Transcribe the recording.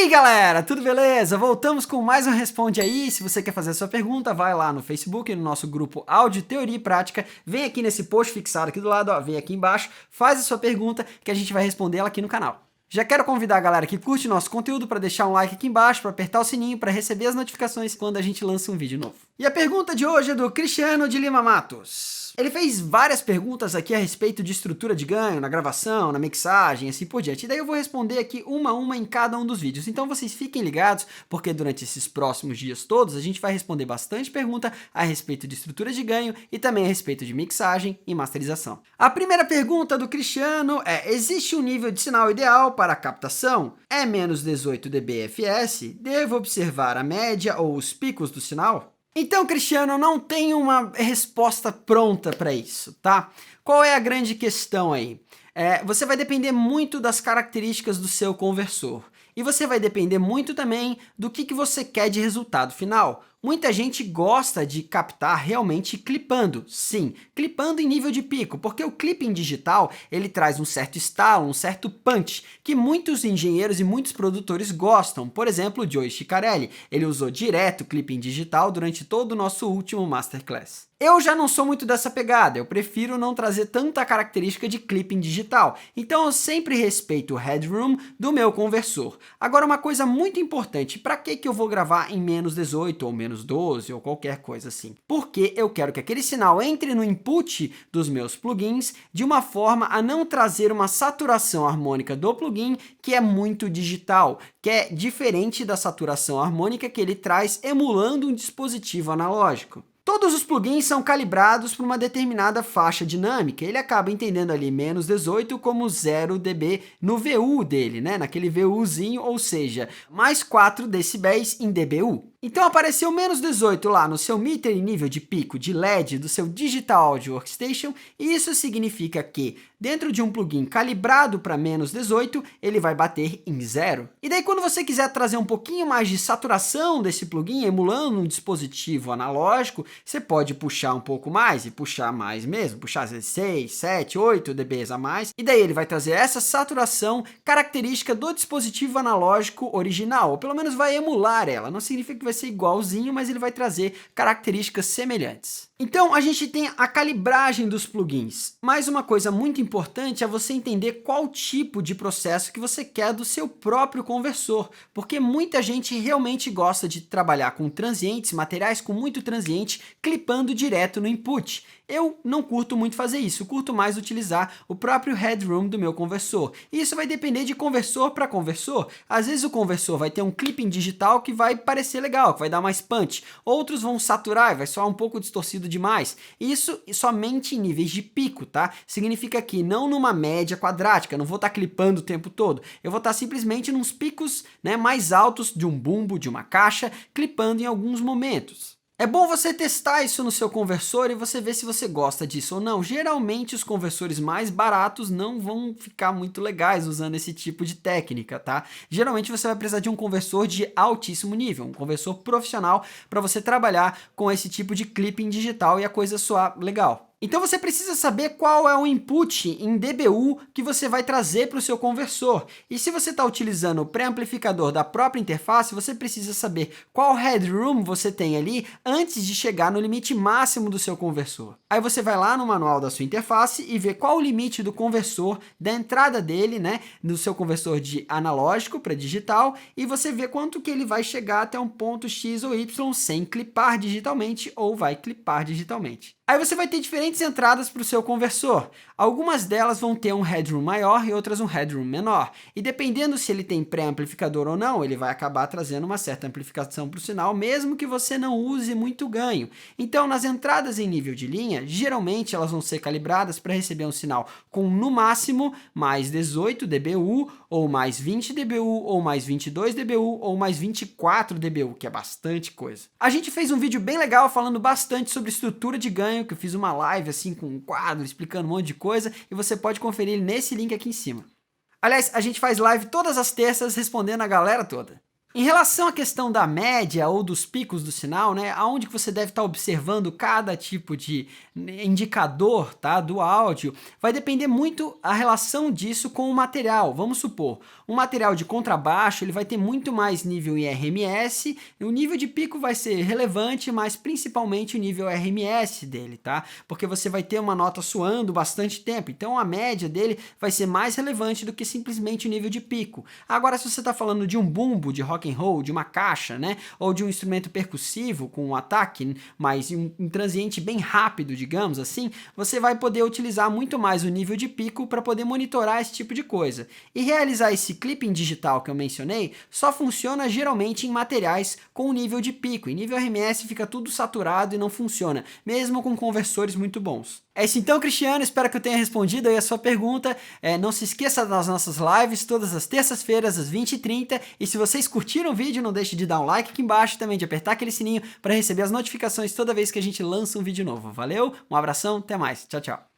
aí galera, tudo beleza? Voltamos com mais um Responde Aí. Se você quer fazer a sua pergunta, vai lá no Facebook, no nosso grupo Áudio, Teoria e Prática, vem aqui nesse post fixado aqui do lado, ó, vem aqui embaixo, faz a sua pergunta que a gente vai responder ela aqui no canal. Já quero convidar a galera que curte nosso conteúdo para deixar um like aqui embaixo, para apertar o sininho, para receber as notificações quando a gente lança um vídeo novo. E a pergunta de hoje é do Cristiano de Lima Matos. Ele fez várias perguntas aqui a respeito de estrutura de ganho, na gravação, na mixagem, assim por diante. E daí eu vou responder aqui uma a uma em cada um dos vídeos. Então vocês fiquem ligados, porque durante esses próximos dias todos a gente vai responder bastante pergunta a respeito de estrutura de ganho e também a respeito de mixagem e masterização. A primeira pergunta do Cristiano é: existe um nível de sinal ideal para a captação? É menos 18 dBFS? Devo observar a média ou os picos do sinal? Então, Cristiano, eu não tenho uma resposta pronta para isso, tá? Qual é a grande questão aí? Você vai depender muito das características do seu conversor. E você vai depender muito também do que você quer de resultado final. Muita gente gosta de captar realmente clipando, sim, clipando em nível de pico, porque o clipping digital, ele traz um certo estalo, um certo punch, que muitos engenheiros e muitos produtores gostam. Por exemplo, o Joey Chicarelli, ele usou direto clipping digital durante todo o nosso último Masterclass. Eu já não sou muito dessa pegada, eu prefiro não trazer tanta característica de clipping digital, então eu sempre respeito o headroom do meu conversor. Agora, uma coisa muito importante, para que eu vou gravar em menos 18 ou menos 12 ou qualquer coisa assim? Porque eu quero que aquele sinal entre no input dos meus plugins de uma forma a não trazer uma saturação harmônica do plugin que é muito digital, que é diferente da saturação harmônica que ele traz emulando um dispositivo analógico. Todos os plugins são calibrados para uma determinada faixa dinâmica. Ele acaba entendendo ali menos 18 como 0 dB no VU dele, né? Naquele VUzinho, ou seja, mais 4 decibéis em dBu. Então apareceu menos 18 lá no seu meter em nível de pico de LED do seu Digital Audio Workstation, e isso significa que dentro de um plugin calibrado para menos 18, ele vai bater em 0. E daí quando você quiser trazer um pouquinho mais de saturação desse plugin, emulando um dispositivo analógico, você pode puxar um pouco mais e puxar mais mesmo, puxar 6, 7, 8 dBs a mais, e daí ele vai trazer essa saturação característica do dispositivo analógico original, ou pelo menos vai emular ela. Não significa que vai ser igualzinho, mas ele vai trazer características semelhantes. Então a gente tem a calibragem dos plugins. Mais uma coisa muito importante é você entender qual tipo de processo que você quer do seu próprio conversor, porque muita gente realmente gosta de trabalhar com transientes, materiais com muito transiente, clipando direto no input. Eu não curto muito fazer isso, eu curto mais utilizar o próprio headroom do meu conversor. E isso vai depender de conversor para conversor. Às vezes o conversor vai ter um clipping digital que vai parecer legal, que vai dar mais punch. Outros vão saturar e vai soar um pouco distorcido demais. Isso somente em níveis de pico, tá? Significa que não numa média quadrática, não vou estar clipando o tempo todo. Eu vou estar simplesmente nos picos, né, mais altos de um bumbo, de uma caixa, clipando em alguns momentos. É bom você testar isso no seu conversor e você ver se você gosta disso ou não. Geralmente os conversores mais baratos não vão ficar muito legais usando esse tipo de técnica, tá? Geralmente você vai precisar de um conversor de altíssimo nível, um conversor profissional para você trabalhar com esse tipo de clipping digital e a coisa soar legal. Então você precisa saber qual é o input em dBu que você vai trazer para o seu conversor. E se você está utilizando o pré-amplificador da própria interface, você precisa saber qual headroom você tem ali antes de chegar no limite máximo do seu conversor. Aí você vai lá no manual da sua interface e vê qual o limite do conversor, da entrada dele, né, no seu conversor de analógico para digital, e você vê quanto que ele vai chegar até um ponto X ou Y sem clipar digitalmente ou vai clipar digitalmente. Aí você vai ter diferentes entradas para o seu conversor. Algumas delas vão ter um headroom maior e outras um headroom menor. E dependendo se ele tem pré-amplificador ou não, ele vai acabar trazendo uma certa amplificação para o sinal, mesmo que você não use muito ganho. Então, nas entradas em nível de linha, geralmente elas vão ser calibradas para receber um sinal com, no máximo, mais 18 dBu, ou mais 20 dBu, ou mais 22 dBu, ou mais 24 dBu, que é bastante coisa. A gente fez um vídeo bem legal falando bastante sobre estrutura de ganho, que eu fiz uma live assim com um quadro explicando um monte de coisa, e você pode conferir ele nesse link aqui em cima. Aliás, a gente faz live todas as terças respondendo a galera toda. Em relação à questão da média ou dos picos do sinal, né, aonde que você deve estar observando cada tipo de indicador, tá, do áudio, vai depender muito a relação disso com o material. Vamos supor, um material de contrabaixo, ele vai ter muito mais nível em RMS, e o nível de pico vai ser relevante, mas principalmente o nível RMS dele, tá? Porque você vai ter uma nota soando bastante tempo, então a média dele vai ser mais relevante do que simplesmente o nível de pico. Agora, se você está falando de um bumbo de rock and roll, de uma caixa, né, ou de um instrumento percussivo com um ataque, mas um transiente bem rápido, digamos assim, você vai poder utilizar muito mais o nível de pico para poder monitorar esse tipo de coisa. E realizar esse clipping digital que eu mencionei só funciona geralmente em materiais com nível de pico. Em nível RMS fica tudo saturado e não funciona, mesmo com conversores muito bons. É isso então, Cristiano, espero que eu tenha respondido aí a sua pergunta. Não se esqueça das nossas lives todas as terças-feiras às 20h30, e se vocês curtiram o vídeo, não deixe de dar um like aqui embaixo e também de apertar aquele sininho para receber as notificações toda vez que a gente lança um vídeo novo. Valeu, um abração, até mais, tchau, tchau.